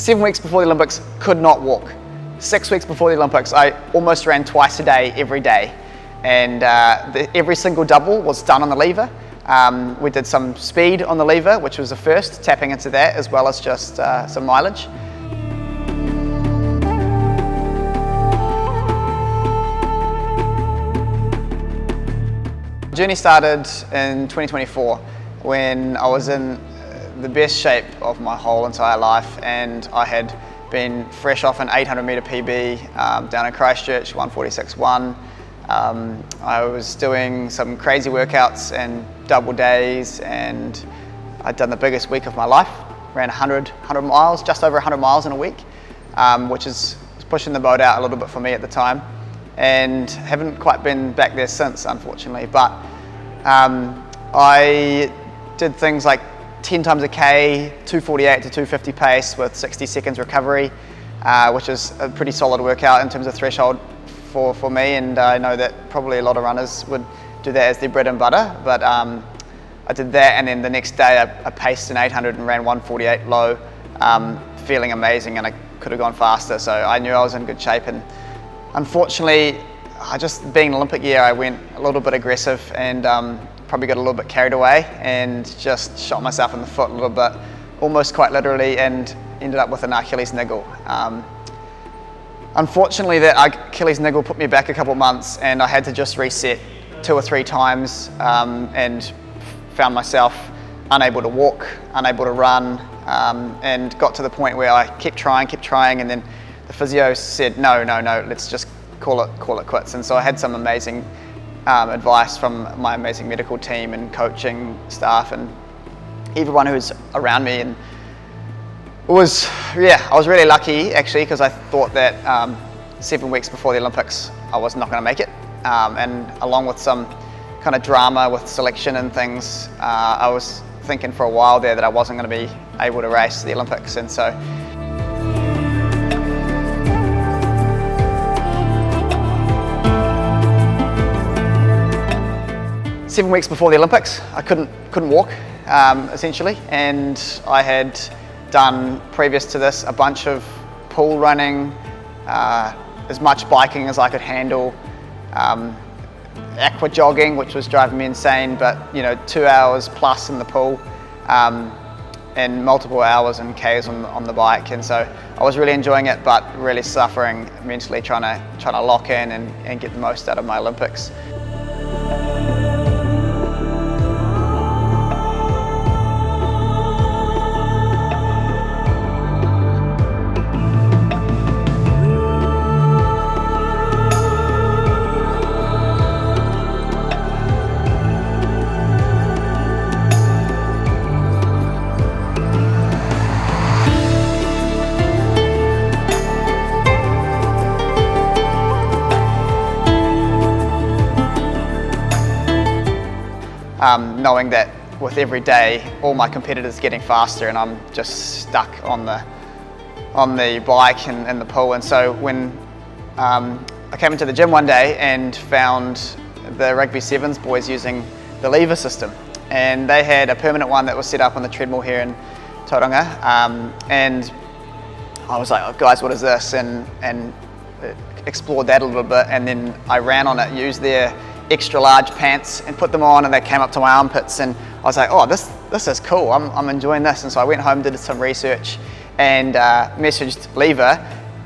7 weeks before the Olympics, could not walk. 6 weeks before the Olympics, I almost ran twice a day, every day. And every single double was done on the lever. We did some speed on the lever, which was the first, tapping into that, as well as just some mileage. The journey started in 2024 when I was in the best shape of my whole entire life, and I had been fresh off an 800 metre PB down in Christchurch, 146.1. I was doing some crazy workouts and double days, and I'd done the biggest week of my life. Ran 100 miles, just over 100 miles in a week, which is pushing the boat out a little bit for me at the time, and haven't quite been back there since, unfortunately. But I did things like 10 times a K, 248 to 250 pace with 60 seconds recovery, which is a pretty solid workout in terms of threshold for me, and I know that probably a lot of runners would do that as their bread and butter. But I did that, and then the next day I paced an 800 and ran 148 low, feeling amazing, and I could have gone faster, so I knew I was in good shape. And unfortunately, being an Olympic year, I went a little bit aggressive and probably got a little bit carried away and just shot myself in the foot a little bit, almost quite literally, and ended up with an Achilles niggle. Unfortunately, that Achilles niggle put me back a couple of months, and I had to just reset 2 or 3 times, and found myself unable to walk, unable to run, and got to the point where I kept trying, and then the physio said, no, let's just call it quits. And so I had some amazing advice from my amazing medical team and coaching staff and everyone who's around me, and I was really lucky actually, because I thought that 7 weeks before the Olympics I was not going to make it, and along with some kind of drama with selection and things, I was thinking for a while there that I wasn't going to be able to race the Olympics. And so seven weeks before the Olympics, I couldn't walk, essentially, and I had done previous to this a bunch of pool running, as much biking as I could handle, aqua jogging, which was driving me insane, but 2 hours plus in the pool, and multiple hours and Ks on the bike. And so I was really enjoying it, but really suffering mentally, trying to lock in and get the most out of my Olympics. Knowing that with every day, all my competitors getting faster, and I'm just stuck on the bike and the pool. And so when I came into the gym one day and found the rugby sevens boys using the lever system, and they had a permanent one that was set up on the treadmill here in Tauranga, and I was like, oh, guys, what is this? And explored that a little bit, and then I ran on it, used their extra large pants and put them on, and they came up to my armpits, and I was like, oh, this is cool, I'm enjoying this. And so I went home, did some research, and messaged Lever,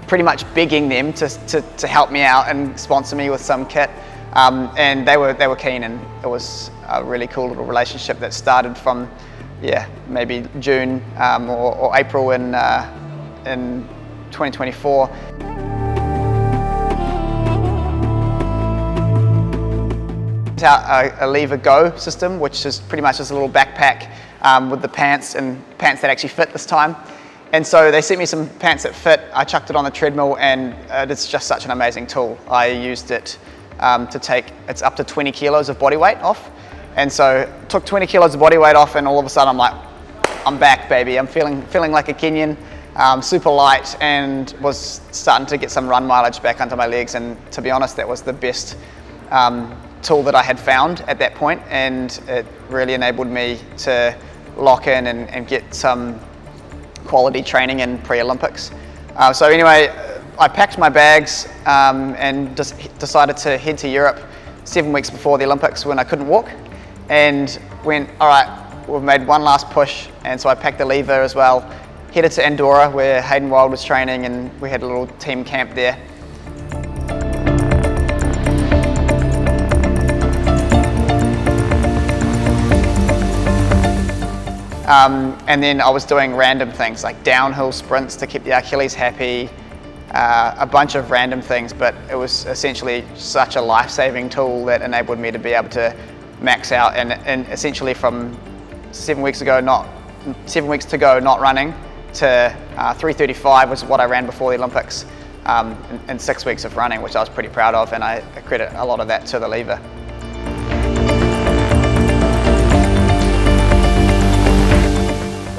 pretty much begging them to help me out and sponsor me with some kit, and they were keen, and it was a really cool little relationship that started from maybe June or April in 2024. A Lever Go system, which is pretty much just a little backpack with the pants, and pants that actually fit this time. And so they sent me some pants that fit. I chucked it on the treadmill, and it's just such an amazing tool. I used it to take, it's up to 20 kilos of body weight off. And so took 20 kilos of body weight off, and all of a sudden I'm like, I'm back, baby. I'm feeling like a Kenyan, super light, and was starting to get some run mileage back under my legs. And to be honest, that was the best tool that I had found at that point, and it really enabled me to lock in and get some quality training in pre-Olympics. So anyway, I packed my bags and just decided to head to Europe 7 weeks before the Olympics when I couldn't walk, and went, all right, we've made one last push. And so I packed the lever as well, headed to Andorra where Hayden Wilde was training, and we had a little team camp there. And then I was doing random things like downhill sprints to keep the Achilles happy, a bunch of random things, but it was essentially such a life-saving tool that enabled me to be able to max out, and essentially from 7 weeks to go not running to 3:35 was what I ran before the Olympics, in 6 weeks of running, which I was pretty proud of, and I credit a lot of that to the lever.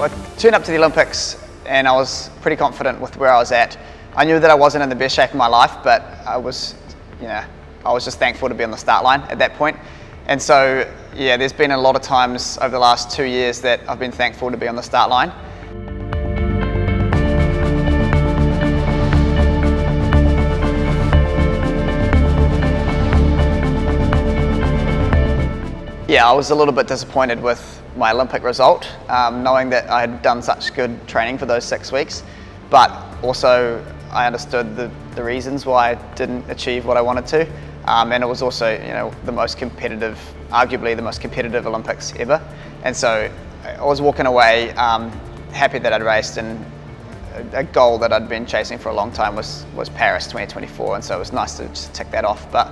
I turned up to the Olympics and I was pretty confident with where I was at. I knew that I wasn't in the best shape of my life, but I was just thankful to be on the start line at that point. And so, yeah, there's been a lot of times over the last 2 years that I've been thankful to be on the start line. Yeah, I was a little bit disappointed with my Olympic result, knowing that I had done such good training for those 6 weeks, but also I understood the reasons why I didn't achieve what I wanted to, and it was also, the most competitive, arguably the most competitive Olympics ever. And so I was walking away happy that I'd raced, and a goal that I'd been chasing for a long time was Paris 2024, and so it was nice to just tick that off. But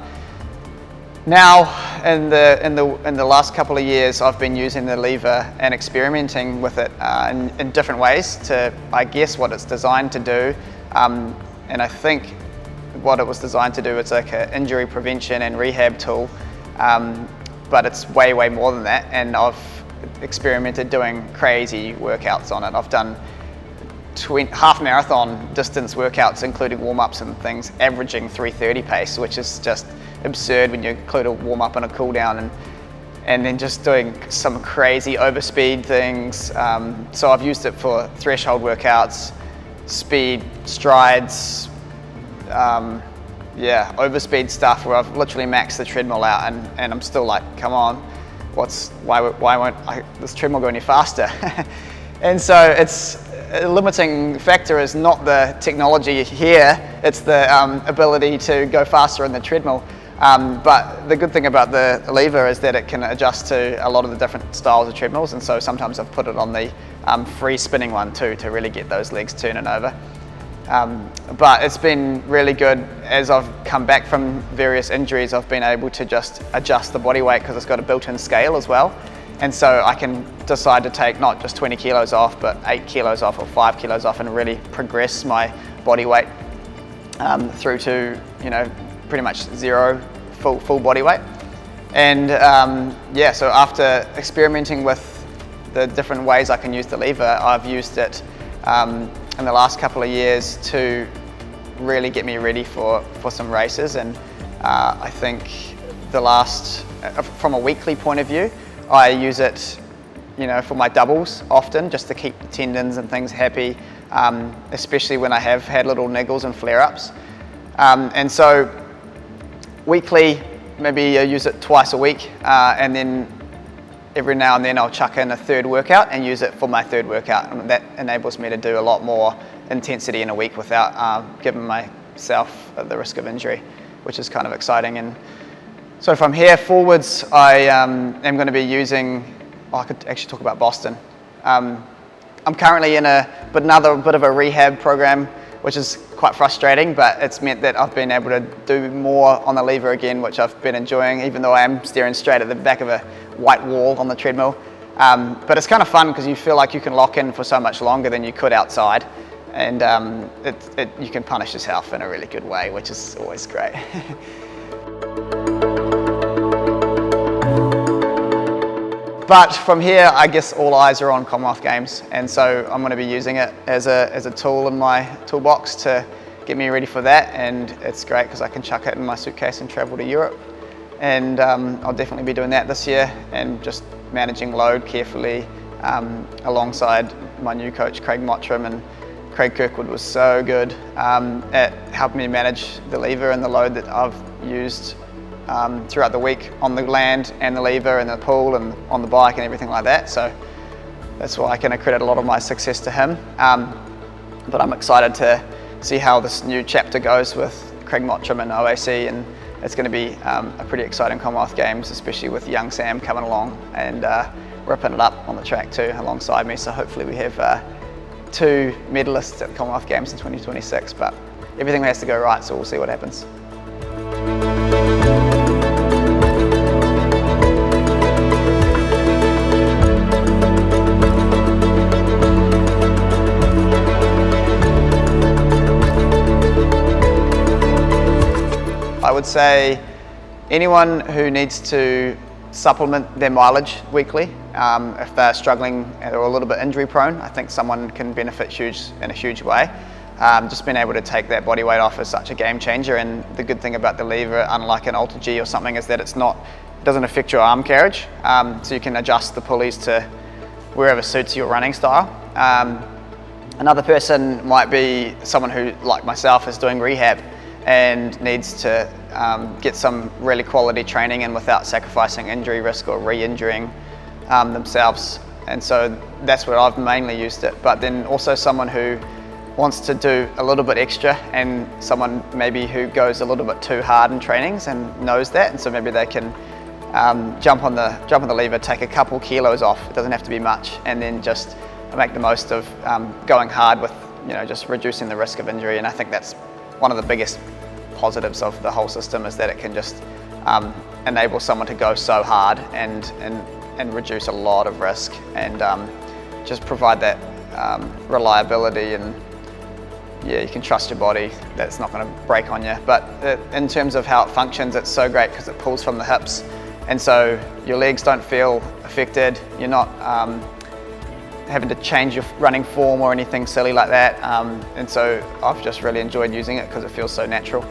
now, in the last couple of years, I've been using the lever and experimenting with it in different ways to, I guess, what it's designed to do. And I think what it was designed to do, it's like an injury prevention and rehab tool, but it's way, way more than that. And I've experimented doing crazy workouts on it. I've done half marathon distance workouts, including warm-ups and things, averaging 3:30 pace, which is just absurd when you include a warm-up and a cool-down, and then just doing some crazy overspeed things. So I've used it for threshold workouts, speed, strides, overspeed stuff where I've literally maxed the treadmill out, and I'm still like, come on, why won't this treadmill go any faster? And so it's a limiting factor is not the technology here, it's the ability to go faster in the treadmill. But the good thing about the lever is that it can adjust to a lot of the different styles of treadmills, and so sometimes I've put it on the free spinning one too to really get those legs turning over. But it's been really good. As I've come back from various injuries, I've been able to just adjust the body weight because it's got a built-in scale as well. And so I can decide to take not just 20 kilos off, but 8 kilos off or 5 kilos off, and really progress my body weight through to, pretty much zero full body weight. And so after experimenting with the different ways I can use the lever, I've used it in the last couple of years to really get me ready for some races. And I think from a weekly point of view, I use it, for my doubles often, just to keep the tendons and things happy, especially when I have had little niggles and flare-ups. And so weekly, maybe I use it twice a week, and then every now and then I'll chuck in a third workout and use it for my third workout, and that enables me to do a lot more intensity in a week without giving myself the risk of injury, which is kind of exciting. And so from here forwards, I am going to be using, I could actually talk about Boston. I'm currently in another bit of a rehab program, which is quite frustrating, but it's meant that I've been able to do more on the lever again, which I've been enjoying, even though I am staring straight at the back of a white wall on the treadmill. But it's kind of fun because you feel like you can lock in for so much longer than you could outside, and you can punish yourself in a really good way, which is always great. But from here, I guess all eyes are on Commonwealth Games, and so I'm going to be using it as a tool in my toolbox to get me ready for that. And it's great because I can chuck it in my suitcase and travel to Europe. And I'll definitely be doing that this year, and just managing load carefully, alongside my new coach Craig Mottram, and Craig Kirkwood was so good at helping me manage the lever and the load that I've used throughout the week on the land and the lever and the pool and on the bike and everything like that. So that's why I can accredit a lot of my success to him. But I'm excited to see how this new chapter goes with Craig Mottram and OAC, and it's going to be a pretty exciting Commonwealth Games, especially with young Sam coming along and ripping it up on the track too alongside me. So hopefully we have 2 medalists at the Commonwealth Games in 2026, but everything has to go right, so we'll see what happens. I would say anyone who needs to supplement their mileage weekly, if they're struggling or a little bit injury prone, I think someone can benefit in a huge way. Just being able to take that body weight off is such a game changer, and the good thing about the lever, unlike an Ultra G or something, is that it doesn't affect your arm carriage, so you can adjust the pulleys to wherever suits your running style. Another person might be someone who, like myself, is doing rehab and needs to get some really quality training in without sacrificing injury risk or re-injuring themselves. And so that's where I've mainly used it. But then also someone who wants to do a little bit extra, and someone maybe who goes a little bit too hard in trainings and knows that, and so maybe they can jump on the lever, take a couple kilos off. It doesn't have to be much, and then just make the most of going hard with just reducing the risk of injury. And I think that's one of the biggest positives of the whole system, is that it can just enable someone to go so hard and reduce a lot of risk, and just provide that reliability, and you can trust your body that it's not going to break on you. But in terms of how it functions, it's so great because it pulls from the hips, and so your legs don't feel affected. You're not having to change your running form or anything silly like that, and so I've just really enjoyed using it because it feels so natural.